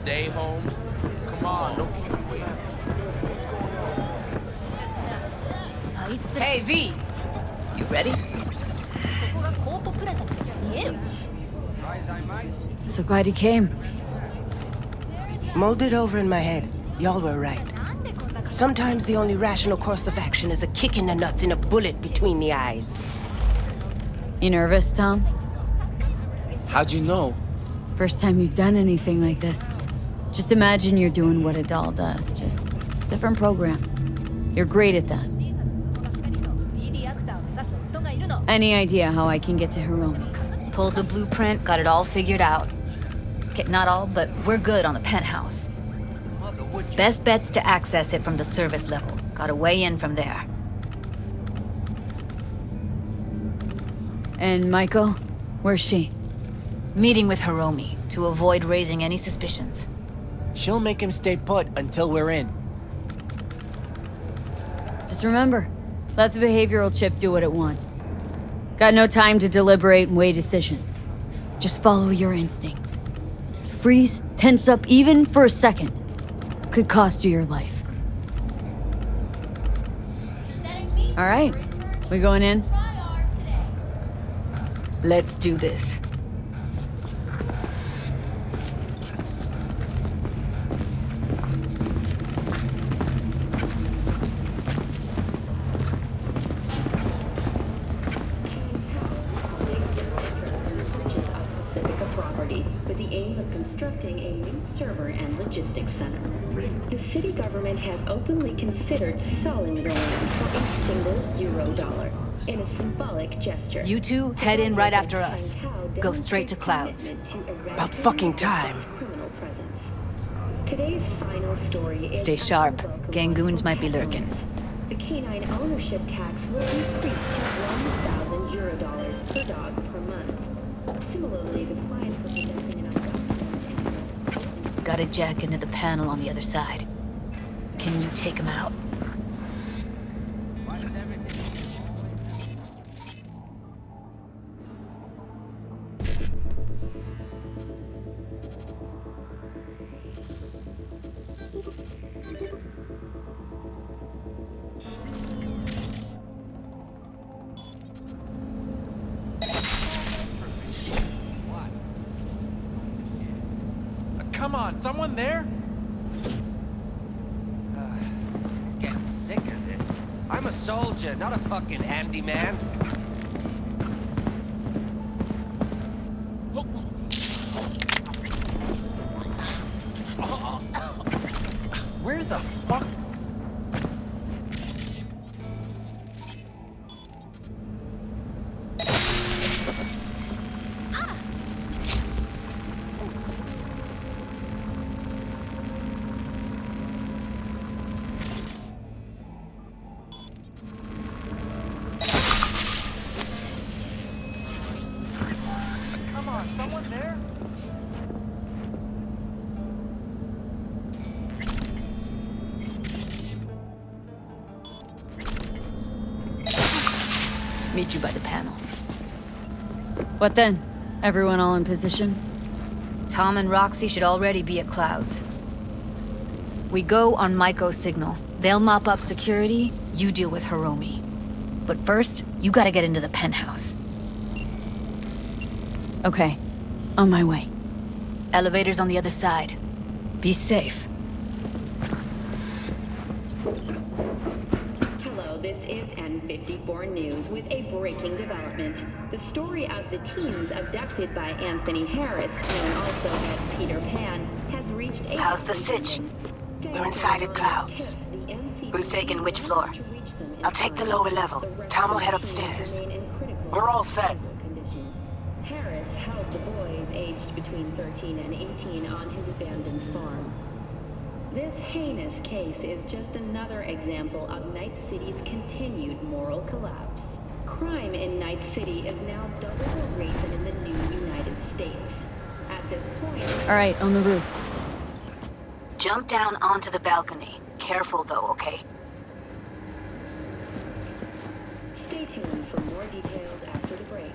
stay, Holmes? Come on, don't keep me waiting. Hey, V! You ready? So glad you came. Mulled it over in my head. Y'all were right. Sometimes the only rational course of action is a kick in the nuts and a bullet between the eyes. You nervous, Tom? How'd you know? First time you've done anything like this. Just imagine you're doing what a doll does, just different program. You're great at that. Any idea how I can get to Hiromi? Pulled the blueprint, got it all figured out. Okay, not all, but we're good on the penthouse. Best bet's to access it from the service level. Gotta weigh in from there. And Maiko? Where's she? Meeting with Hiromi, to avoid raising any suspicions. She'll make him stay put until we're in. Just remember, let the behavioral chip do what it wants. Got no time to deliberate and weigh decisions. Just follow your instincts. Freeze, tense up even for a second. Could cost you your life. All right, we going in? Let's do this. With the aim of constructing a new server and logistics center. The city government has openly considered selling the land for a single euro in a symbolic gesture. You two head in right after us. Go straight to Clouds. About fucking time. Today's final story is Stay sharp. Gangoons might be lurking. The canine ownership tax will increase to 1,000 euro per dog per month. Similarly, the fine for possessing an undocumented... Gotta jack into the panel on the other side. Can you take him out? Come on, someone there? Getting sick of this. I'm a soldier, not a fucking handyman. Where the fuck? Someone there? Meet you by the panel. What then? Everyone all in position? Tom and Roxy should already be at Clouds. We go on Maiko's signal. They'll mop up security, you deal with Hiromi. But first, you gotta get into the penthouse. Okay, on my way. Elevator's on the other side. Be safe. Hello, this is N54 News with a breaking development. The story of the teens abducted by Anthony Harris, known also as Peter Pan, has reached a... How's the sitch? We're inside at Clouds. Who's taking which floor? I'll take the lower level. Tom will head upstairs. We're all set. Harris held the boys aged between 13 and 18 on his abandoned farm. This heinous case is just another example of Night City's continued moral collapse. Crime in Night City is now double the rate than in the new United States. At this point... All right, on the roof. Jump down onto the balcony. Careful though, okay? Stay tuned for more details after the break.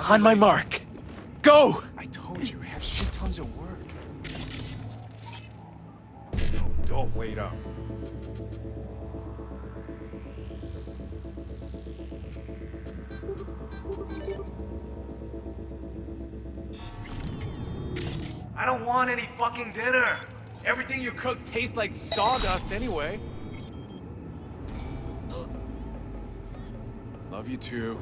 On my mark. Go! I told you, have shit tons of work. Don't wait up. I don't want any fucking dinner. Everything you cook tastes like sawdust anyway. Love you too.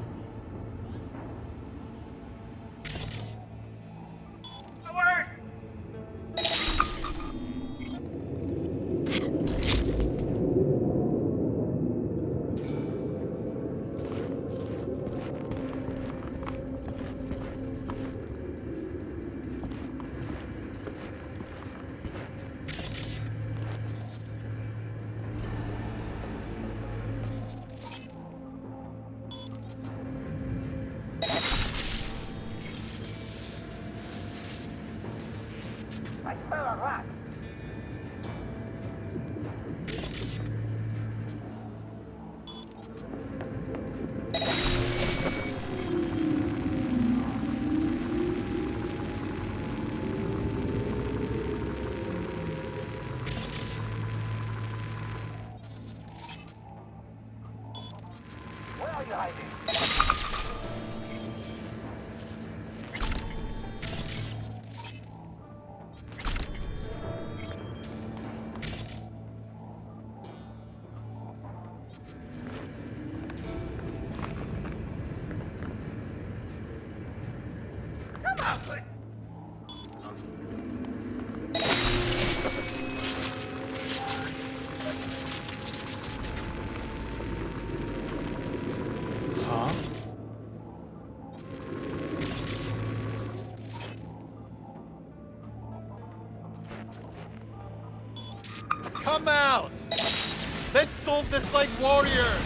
Come out! Let's solve this like warriors!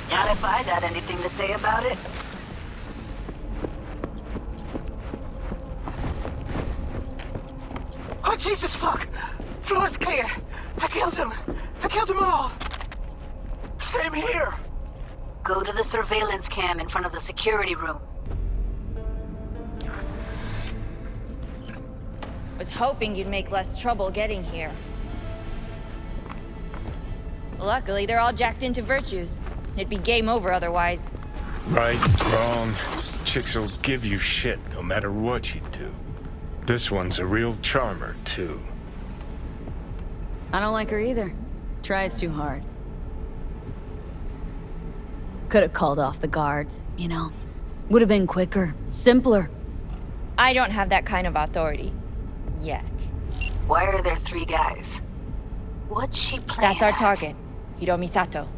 Not if I got anything to say about it. Oh, Jesus, fuck! Floor's clear. I killed them. I killed them all. Same here. Go to the surveillance cam in front of the security room. Was hoping you'd make less trouble getting here. Luckily, they're all jacked into virtues. It'd be game over otherwise. Right, wrong. Chicks will give you shit no matter what you do. This one's a real charmer, too. I don't like her either. Tries too hard. Could have called off the guards, you know? Would have been quicker, simpler. I don't have that kind of authority. Yet. Why are there 3 guys? What's she playing That's our at? target, Hiromi Sato.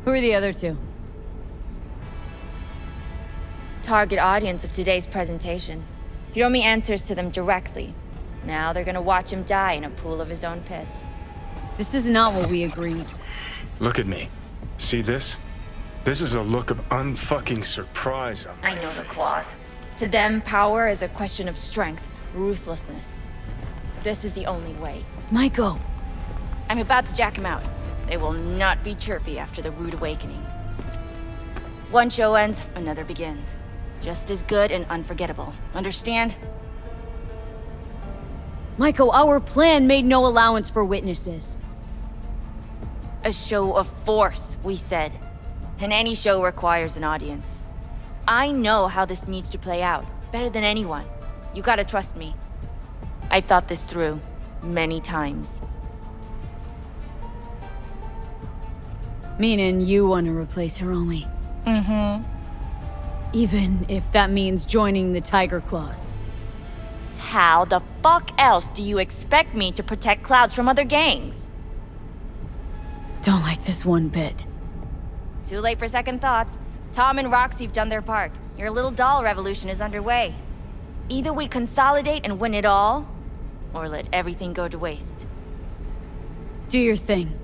Who are the other 2? Target audience of today's presentation. Hiromi answers to them directly. Now they're gonna watch him die in a pool of his own piss. This is not what we agreed. Look at me. See this? This is a look of unfucking surprise on my I know the face. clause. To them, power is a question of strength, ruthlessness. This is the only way. Maiko! I'm about to jack him out. They will not be chirpy after the rude awakening. One show ends, another begins. Just as good and unforgettable. Understand? Maiko, our plan made no allowance for witnesses. A show of force, we said. And any show requires an audience. I know how this needs to play out, better than anyone. You gotta trust me. I've thought this through, many times. Meaning you want to replace Hiromi. Mm-hmm. Even if that means joining the Tiger Claws. How the fuck else do you expect me to protect Clouds from other gangs? Don't like this one bit. Too late for second thoughts. Tom and Roxy've done their part. Your little doll revolution is underway. Either we consolidate and win it all, or let everything go to waste. Do your thing.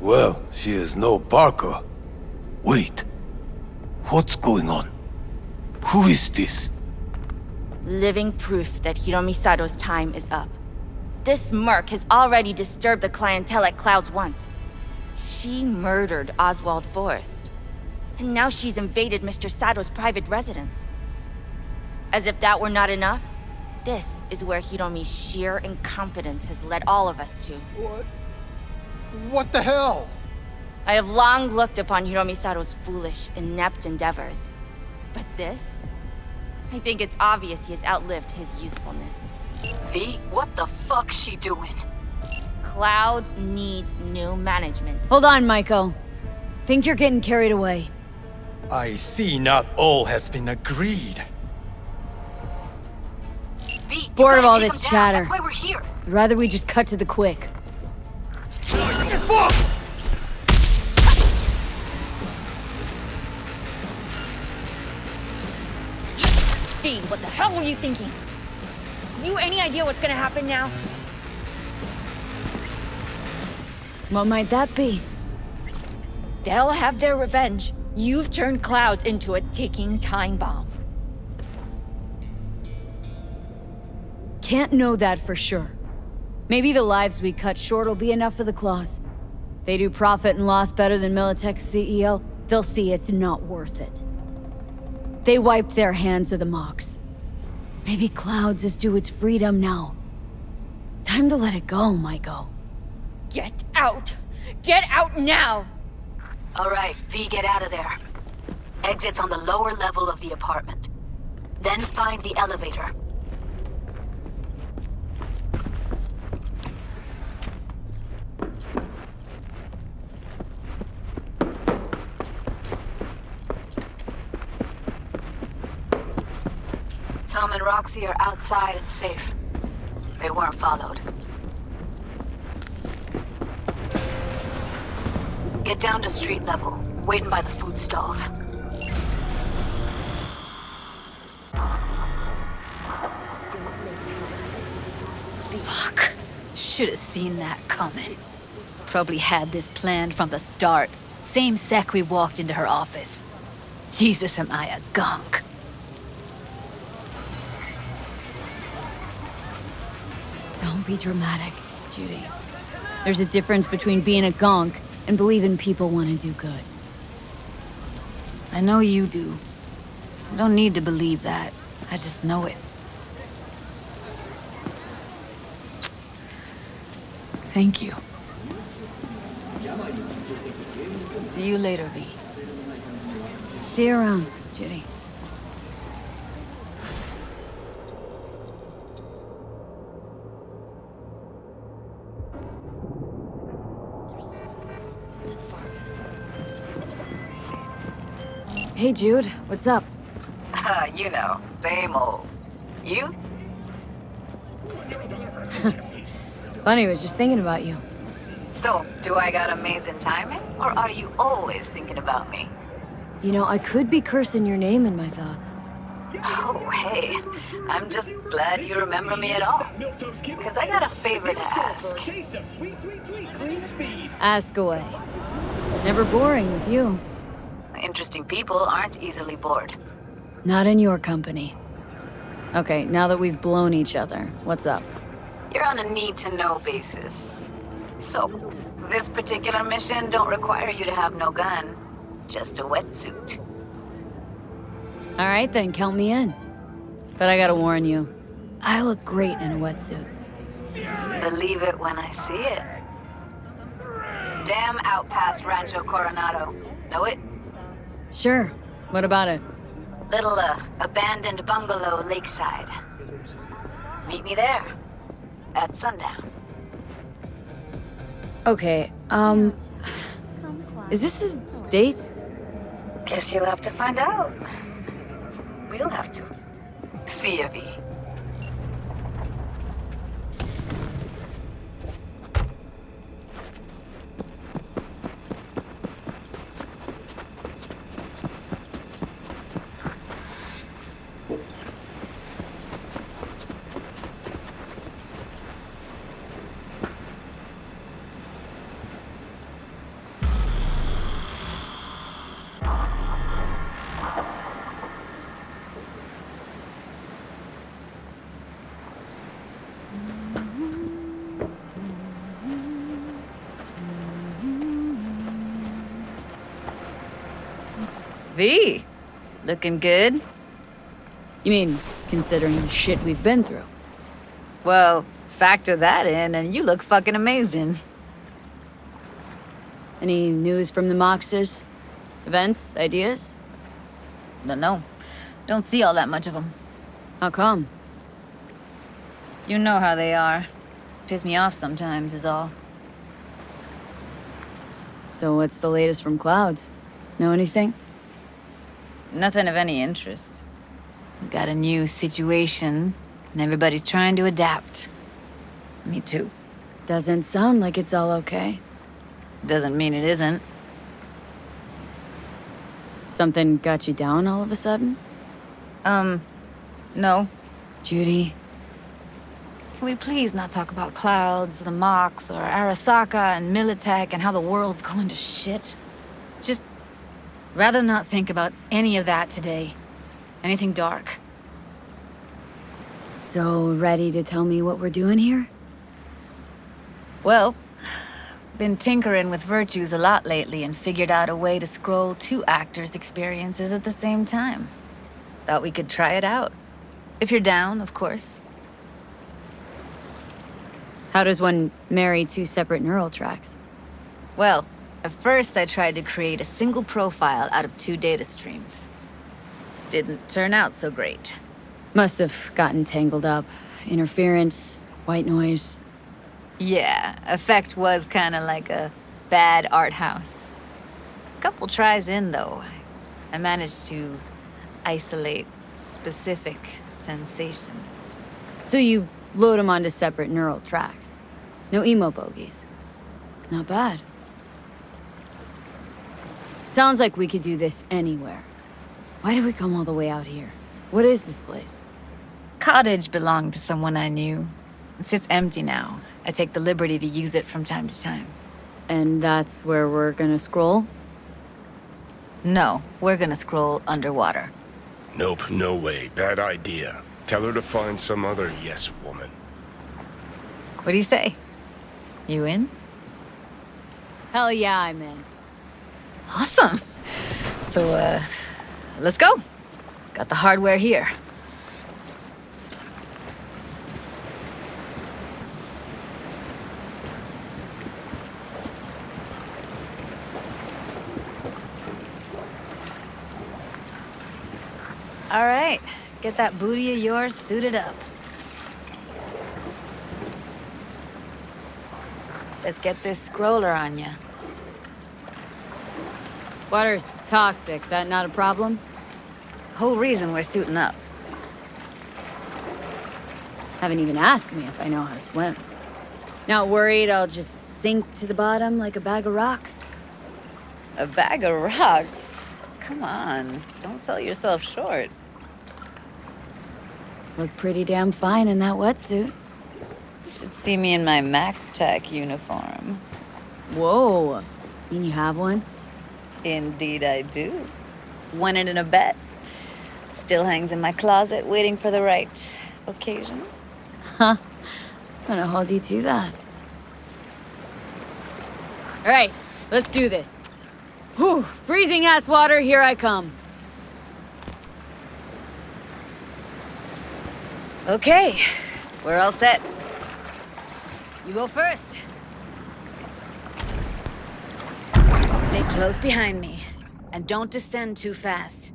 Well, she is no Parker. Wait. What's going on? Who is this? Living proof that Hiromi Sato's time is up. This merc has already disturbed the clientele at Clouds once. She murdered Oswald Forrest. And now she's invaded Mr. Sato's private residence. As if that were not enough, this is where Hiromi's sheer incompetence has led all of us to. What the hell? I have long looked upon Hiromi Sato's foolish, inept endeavors. But this? I think it's obvious he has outlived his usefulness. V, what the fuck's she doing? Clouds needs new management. Hold on, Maiko. Think you're getting carried away. I see not all has been agreed. V, Bored of all this chatter. That's why we're here. I'd rather we just cut to the quick. Fuck! Fiend, what the hell were you thinking? You any idea what's gonna happen now? What might that be? They'll have their revenge. You've turned Clouds into a ticking time bomb. Can't know that for sure. Maybe the lives we cut short will be enough for the Claws. They do profit and loss better than Militech's CEO. They'll see it's not worth it. They wiped their hands of the Mox. Maybe Clouds is due its freedom now. Time to let it go, Maiko. Get out! Get out now! All right, V, get out of there. Exit's on the lower level of the apartment. Then find the elevator. Tom and Roxy are outside and safe. They weren't followed. Get down to street level, waiting by the food stalls. Fuck. Should have seen that coming. Probably had this planned from the start. Same sec we walked into her office. Jesus, am I a gunk. Don't be dramatic, Judy. There's a difference between being a gonk and believing people want to do good. I know you do. I don't need to believe that. I just know it. Thank you. See you later, V. See you around, Judy. Hey, Jude, what's up? You know, same old. You? Funny, I was just thinking about you. So, do I got amazing timing? Or are you always thinking about me? You know, I could be cursing your name in my thoughts. Oh, hey. I'm just glad you remember me at all. Because I got a favor to ask. Ask away. It's never boring with you. Interesting people aren't easily bored. Not in your company. Okay, now that we've blown each other, what's up? You're on a need-to-know basis. So, this particular mission don't require you to have no gun. Just a wetsuit. All right then, count me in. But I gotta warn you, I look great in a wetsuit. Believe it when I see it. Dam out past Rancho Coronado. Know it? Sure. What about it? Little, abandoned bungalow lakeside. Meet me there. At sundown. Okay, is this a date? Guess you'll have to find out. We'll have to. See ya, V. V, looking good? You mean, considering the shit we've been through? Well, factor that in and you look fucking amazing. Any news from the Moxers? Events? Ideas? No. Don't see all that much of them. How come? You know how they are. Piss me off sometimes is all. So what's the latest from Clouds? Know anything? Nothing of any interest. Got a new situation, and everybody's trying to adapt. Me too. Doesn't sound like it's all okay. Doesn't mean it isn't. Something got you down all of a sudden? No. Judy. Can we please not talk about Clouds, the Mox, or Arasaka and Militech and how the world's going to shit? Just rather not think about any of that today. Anything dark. So, ready to tell me what we're doing here? Well, been tinkering with virtues a lot lately and figured out a way to scroll 2 actors' experiences at the same time. Thought we could try it out. If you're down, of course. How does one marry 2 separate neural tracks? Well, at first I tried to create a single profile out of 2 data streams. Didn't turn out so great. Must have gotten tangled up. Interference, white noise. Yeah, effect was kinda like a bad art house. Couple tries in, though, I managed to isolate specific sensations. So you load them onto separate neural tracks. No emo bogies. Not bad. Sounds like we could do this anywhere. Why did we come all the way out here? What is this place? Cottage belonged to someone I knew. It sits empty now. I take the liberty to use it from time to time. And that's where we're gonna scroll? No, we're gonna scroll underwater. Nope, no way. Bad idea. Tell her to find some other yes woman. What do you say? You in? Hell yeah, I'm in. Awesome. So, let's go. Got the hardware here. All right, get that booty of yours suited up. Let's get this scroller on ya. Water's toxic, that not a problem? Whole reason we're suiting up. Haven't even asked me if I know how to swim. Not worried I'll just sink to the bottom like a bag of rocks? A bag of rocks? Come on, don't sell yourself short. Look pretty damn fine in that wetsuit. You should see me in my Max Tech uniform. Whoa, mean you have one? Indeed I do. Won it in a bet. Still hangs in my closet, waiting for the right occasion. Huh. I'm gonna hold you to that. All right, let's do this. Whew, freezing ass water, here I come. Okay, we're all set. You go first. Stay close behind me, and don't descend too fast.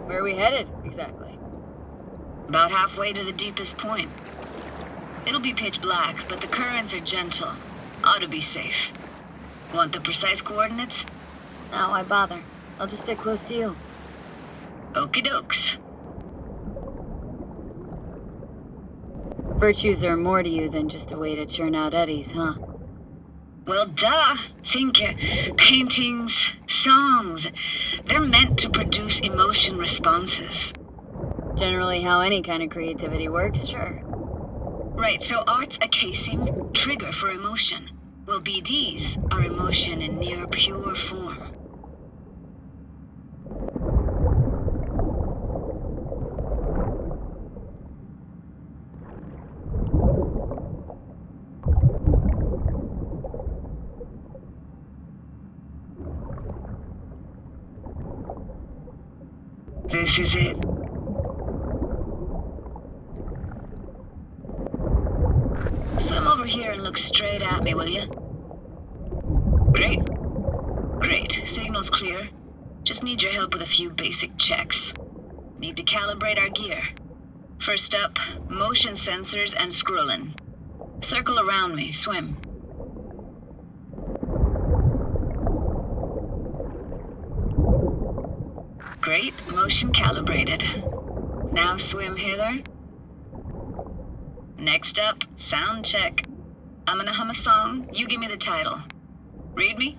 Where are we headed, exactly? About halfway to the deepest point. It'll be pitch black, but the currents are gentle. Ought to be safe. Want the precise coordinates? No, why bother? I'll just stick close to you. Okie dokes. Virtues are more to you than just a way to churn out eddies, huh? Well, duh. Think paintings, songs. They're meant to produce emotion responses. Generally how any kind of creativity works, sure. Right, so art's a casing, trigger for emotion. Well, BDs are emotion in near pure form. This is it. Swim over here and look straight at me, will you? Great. Great. Signal's clear. Just need your help with a few basic checks. Need to calibrate our gear. First up, motion sensors and scrolling. Circle around me. Swim. Great. Motion calibrated. Now swim hither. Next up, sound check. I'm gonna hum a song. You give me the title. Read me?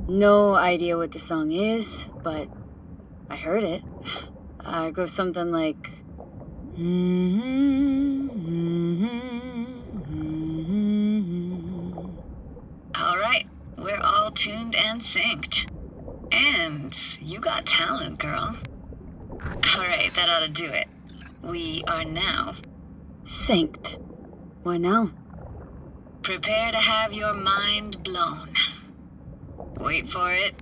No idea what the song is, but I heard it. It goes something like... All right, we're all tuned and synced. And you got talent, girl. All right, that ought to do it. We are now synced. Why now? Prepare to have your mind blown. Wait for it.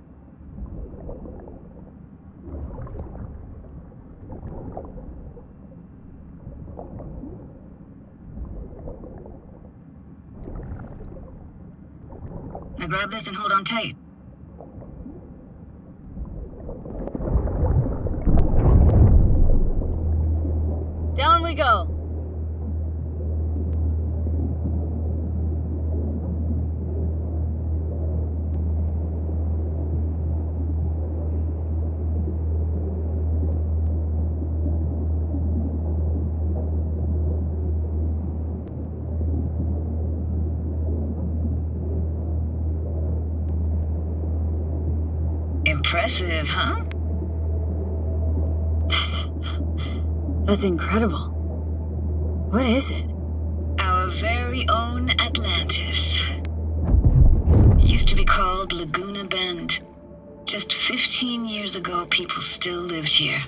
Now grab this and hold on tight. Down we go. Impressive, huh? That's incredible. What is it? Our very own Atlantis. Used to be called Laguna Bend. Just 15 years ago, people still lived here.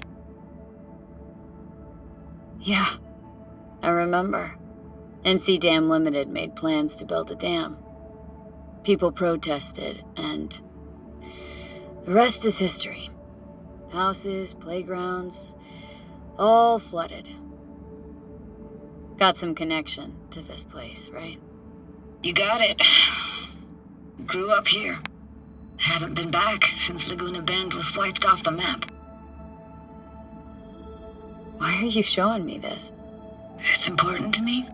Yeah, I remember. NC Dam Limited made plans to build a dam. People protested, and the rest is history. Houses, playgrounds, all flooded. Got some connection to this place, right? You got it. Grew up here. Haven't been back since Laguna Bend was wiped off the map. Why are you showing me this? It's important to me.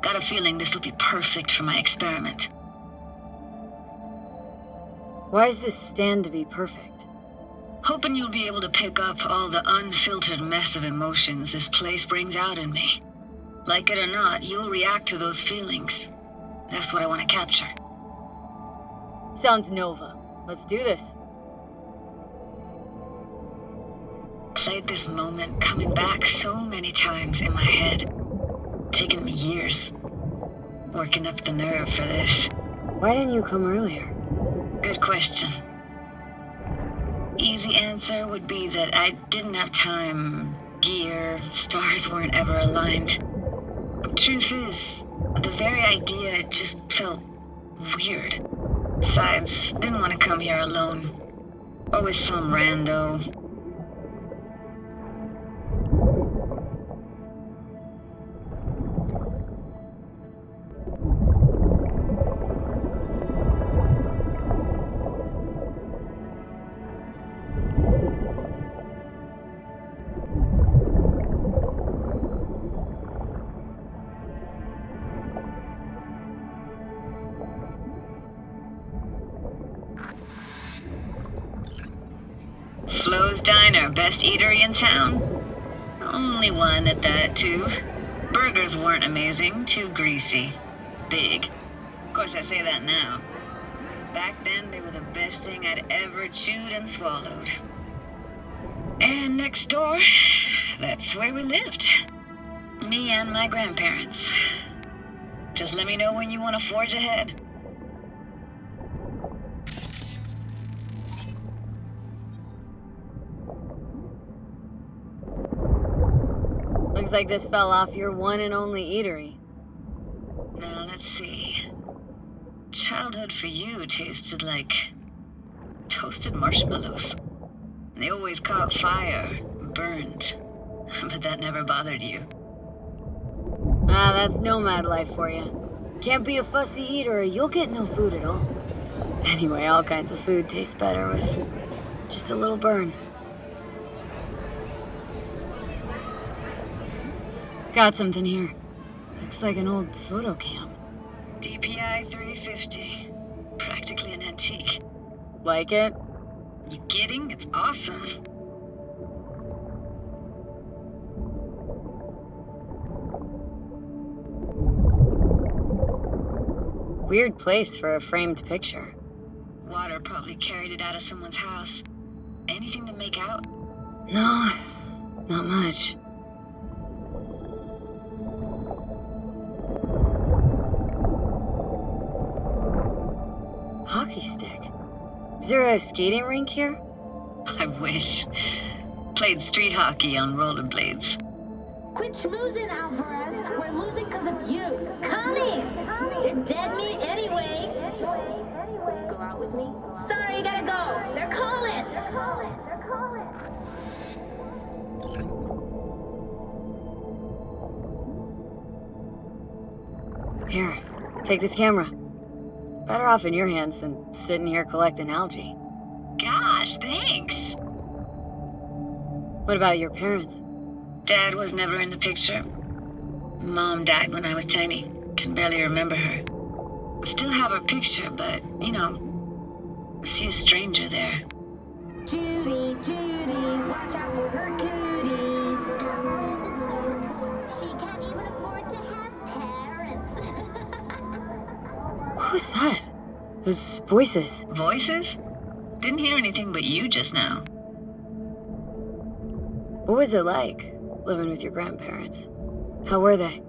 Got a feeling this will be perfect for my experiment. Why does this stand to be perfect? Hoping you'll be able to pick up all the unfiltered mess of emotions this place brings out in me. Like it or not, you'll react to those feelings. That's what I want to capture. Sounds Nova. Let's do this. Played this moment coming back so many times in my head. Taken me years. Working up the nerve for this. Why didn't you come earlier? Good question. Easy answer would be that I didn't have time, gear, stars weren't ever aligned. Truth is, the very idea just felt weird. Besides, didn't want to come here alone. Or with some rando. Flo's Diner, best eatery in town? Only one at that, too. Burgers weren't amazing, too greasy. Big. Of course, I say that now. Back then, they were the best thing I'd ever chewed and swallowed. And next door, that's where we lived. Me and my grandparents. Just let me know when you want to forge ahead. Looks like this fell off your one and only eatery. Now, let's see. Childhood for you tasted like toasted marshmallows. They always caught fire, burned. But that never bothered you. Ah, that's nomad life for you. Can't be a fussy eater or you'll get no food at all. Anyway, all kinds of food taste better with just a little burn. Got something here. Looks like an old photo cam. DPI 350. Practically an antique. Like it? You kidding? It's awesome. Weird place for a framed picture. Water probably carried it out of someone's house. Anything to make out? No, not much. Hockey stick? Is there a skating rink here? I wish. Played street hockey on rollerblades. Quit schmoozing, Alvarez. We're losing because of you. Come in. They're dead meat anyway. Will you go out with me? Sorry, you gotta go. They're calling. Here, take this camera. Better off in your hands than sitting here collecting algae. Gosh, thanks. What about your parents? Dad was never in the picture. Mom died when I was tiny. Can barely remember her. Still have her picture, but, you know, see a stranger there. Judy, watch out for her cooties. This is so poor. She can't even afford to have parents. What was that? Those voices. Voices? Didn't hear anything but you just now. What was it like, living with your grandparents? How were they?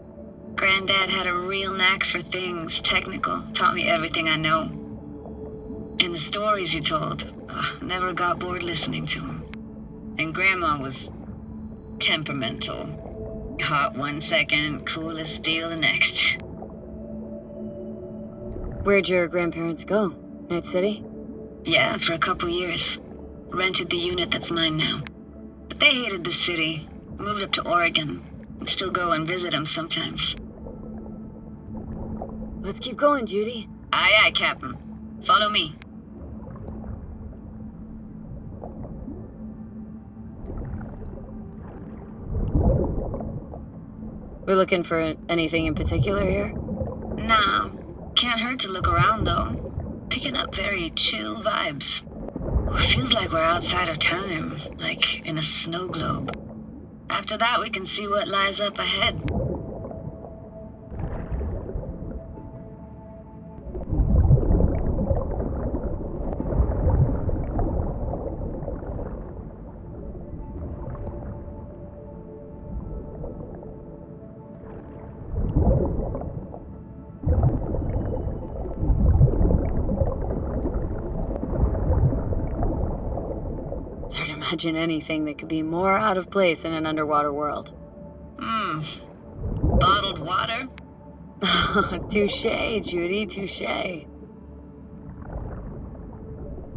Granddad had a real knack for things technical. Taught me everything I know. And the stories he told, never got bored listening to him. And Grandma was temperamental. Hot one second, cool as steel the next. Where'd your grandparents go? Night City? Yeah, for a couple years. Rented the unit that's mine now. But they hated the city. Moved up to Oregon. Still go and visit them sometimes. Let's keep going, Judy. Aye, aye, Captain. Follow me. We're looking for anything in particular here? Nah. Can't hurt to look around, though. Picking up very chill vibes. Feels like we're outside of time, like in a snow globe. After that, we can see what lies up ahead. Imagine anything that could be more out of place in an underwater world. Bottled water? Touché, Judy, touché.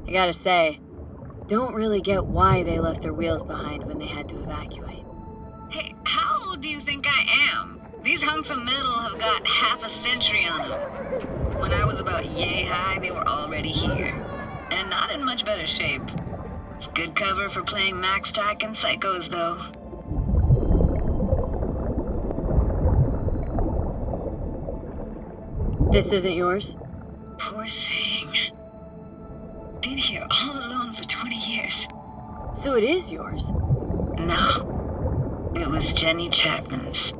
I gotta say, don't really get why they left their wheels behind when they had to evacuate. Hey, how old do you think I am? These hunks of metal have got half a century on them. When I was about yay high, they were already here. And not in much better shape. Good cover for playing Max Tack and Psychos, though. This isn't yours? Poor thing. Been here all alone for 20 years. So it is yours? No. It was Jenny Chapman's.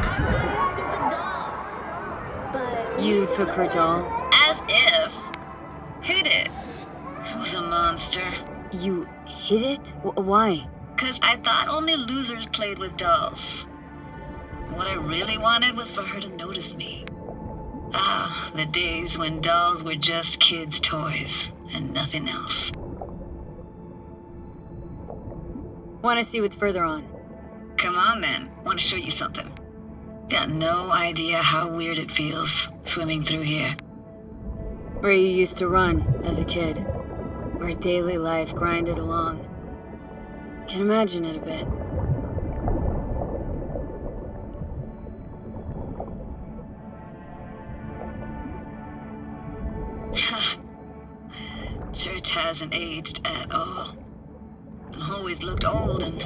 I brought a stupid doll. But You took her doll? As if. Hid it. It was a monster. You hid it? Why? 'Cause I thought only losers played with dolls. What I really wanted was for her to notice me. Ah, the days when dolls were just kids' toys and nothing else. Want to see what's further on? Come on then, want to show you something. Got no idea how weird it feels, swimming through here. Where you used to run as a kid. Where daily life grinded along. Can imagine it a bit. Church hasn't aged at all. Always looked old and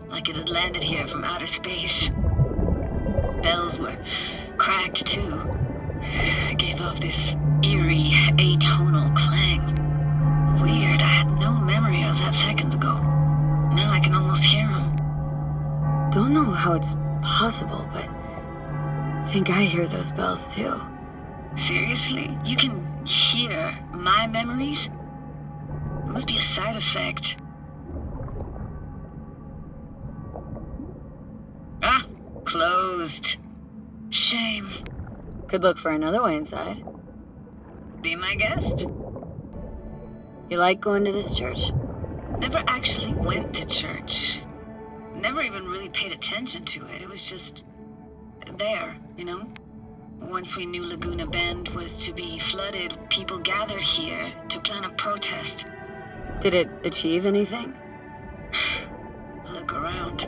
like it had landed here from outer space. Bells were cracked too. Gave off this eerie, atonal clang. Weird, I had no memory of that seconds ago. Now I can almost hear them. Don't know how it's possible, but I think I hear those bells too. Seriously? You can hear my memories? It must be a side effect. Ah, closed. Shame. Could look for another way inside. Be my guest. You like going to this church? Never actually went to church. Never even really paid attention to it. It was just there, you know? Once we knew Laguna Bend was to be flooded, people gathered here to plan a protest. Did it achieve anything? Look around.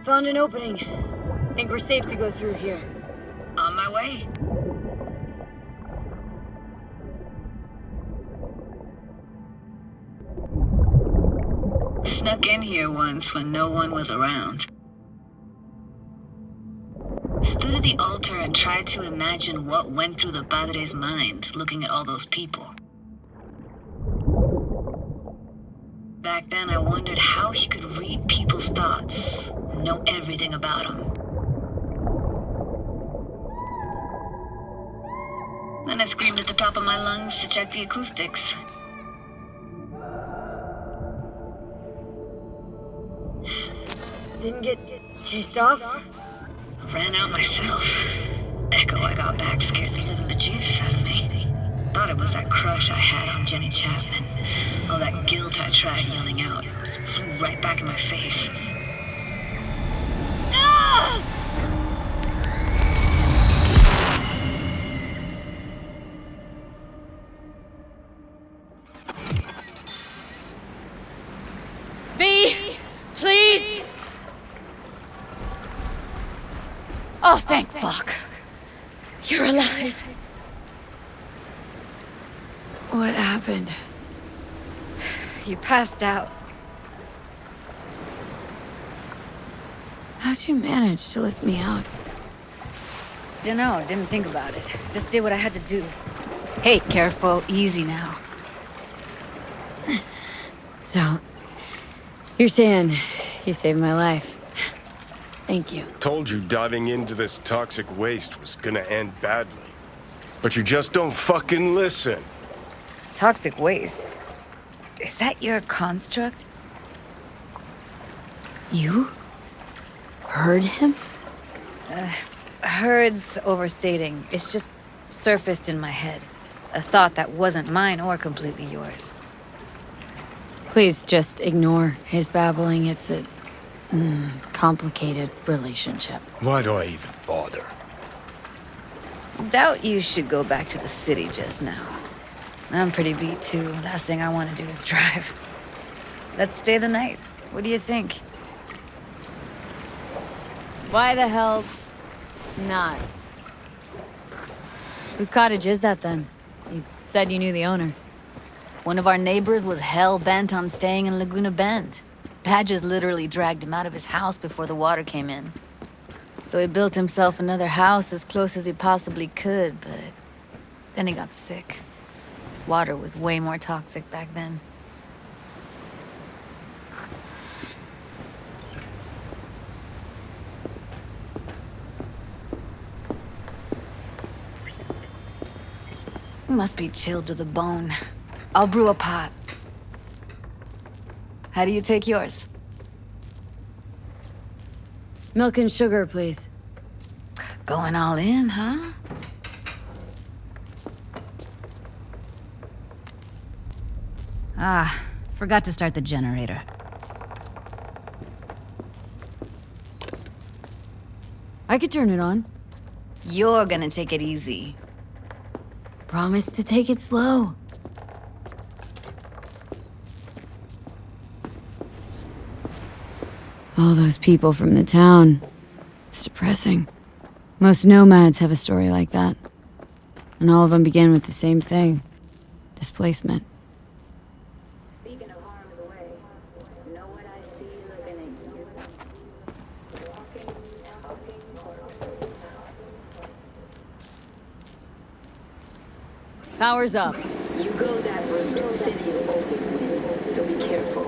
Found an opening. Think we're safe to go through here. On my way. Snuck in here once when no one was around. Stood at the altar and tried to imagine what went through the Padre's mind looking at all those people. Back then I wondered how he could read people's thoughts, know everything about them. Then I screamed at the top of my lungs to check the acoustics. Didn't get chased off? Ran out myself. Echo I got back scared the living bejesus out of me. Thought it was that crush I had on Jenny Chapman. All that guilt I tried yelling out flew right back in my face. Ah! V! Please! Oh, thank fuck. You're alive. What happened? You passed out. How'd you manage to lift me out? Dunno, didn't think about it. Just did what I had to do. Hey, careful, easy now. So, you're saying you saved my life. Thank you. Told you diving into this toxic waste was gonna end badly. But you just don't fucking listen. Toxic waste? Is that your construct? You? Heard him? Heard's overstating. It's just surfaced in my head. A thought that wasn't mine or completely yours. Please just ignore his babbling. It's a complicated relationship. Why do I even bother? Doubt you should go back to the city just now. I'm pretty beat too. Last thing I want to do is drive. Let's stay the night. What do you think? Why the hell not? Whose cottage is that then? You said you knew the owner. One of our neighbors was hell-bent on staying in Laguna Bend. Badges literally dragged him out of his house before the water came in. So he built himself another house as close as he possibly could, but then he got sick. Water was way more toxic back then. Must be chilled to the bone. I'll brew a pot. How do you take yours? Milk and sugar, please. Going all in, huh? Ah, forgot to start the generator. I could turn it on. You're gonna take it easy. Promise to take it slow. All those people from the town. It's depressing. Most nomads have a story like that. And all of them begin with the same thing. Displacement. Speaking of harm's way, know what I see looking at you? Walking, talking corpses. Power's up. You go that route, city will always win, so be careful.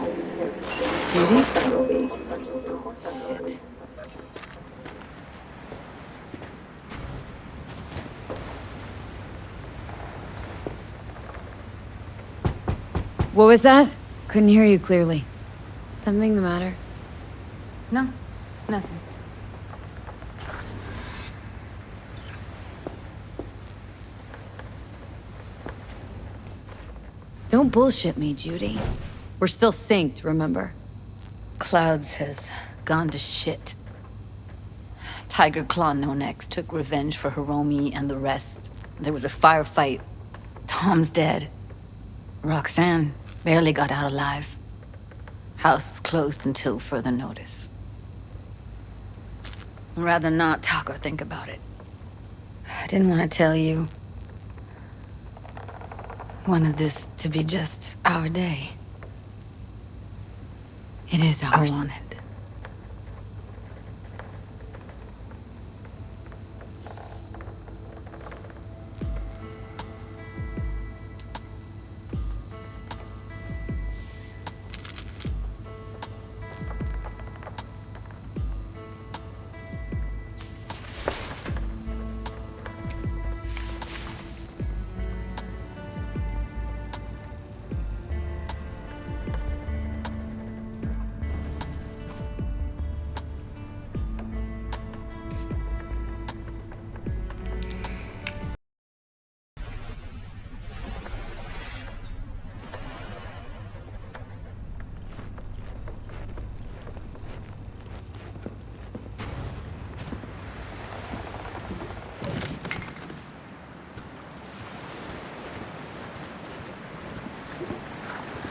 Judy? Shit. What was that? Couldn't hear you clearly. Something the matter? No, nothing. Don't bullshit me, Judy. We're still synced, remember? Clouds has gone to shit. Tiger Claw No Necks took revenge for Hiromi and the rest. There was a firefight. Tom's dead. Roxanne barely got out alive. House is closed until further notice. I'd rather not talk or think about it. I didn't want to tell you. Wanted this to be just our day. It is ours. I wanted.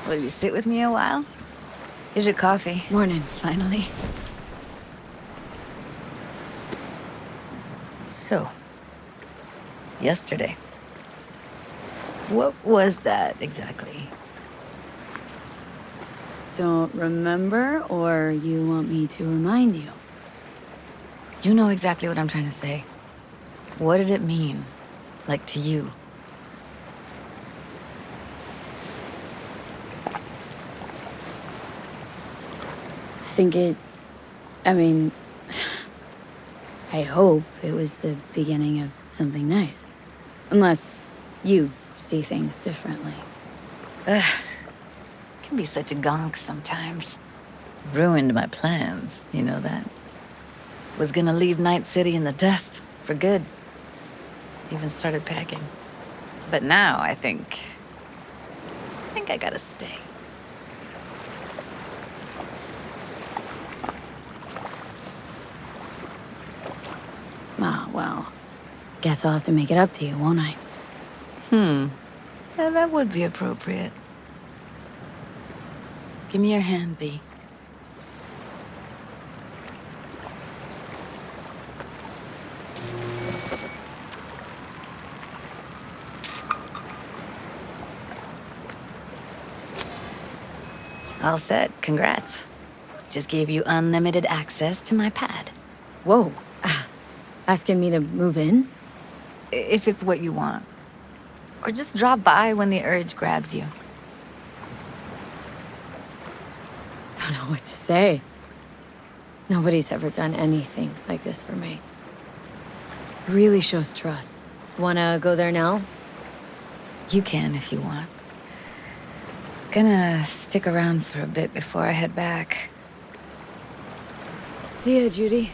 Will you sit with me a while? Here's your coffee. Morning. Finally. So, yesterday. What was that exactly? Don't remember, or you want me to remind you? You know exactly what I'm trying to say. What did it mean? Like, to you? I hope it was the beginning of something nice. Unless you see things differently. Ugh. Can be such a gonk sometimes. Ruined my plans, you know that? Was gonna leave Night City in the dust, for good. Even started packing. But now I think I gotta stay. Ah, well, guess I'll have to make it up to you, won't I? Yeah, that would be appropriate. Give me your hand, B. All set. Congrats. Just gave you unlimited access to my pad. Whoa. Asking me to move in? If it's what you want. Or just drop by when the urge grabs you. Don't know what to say. Nobody's ever done anything like this for me. It really shows trust. Wanna go there now? You can if you want. Gonna stick around for a bit before I head back. See ya, Judy.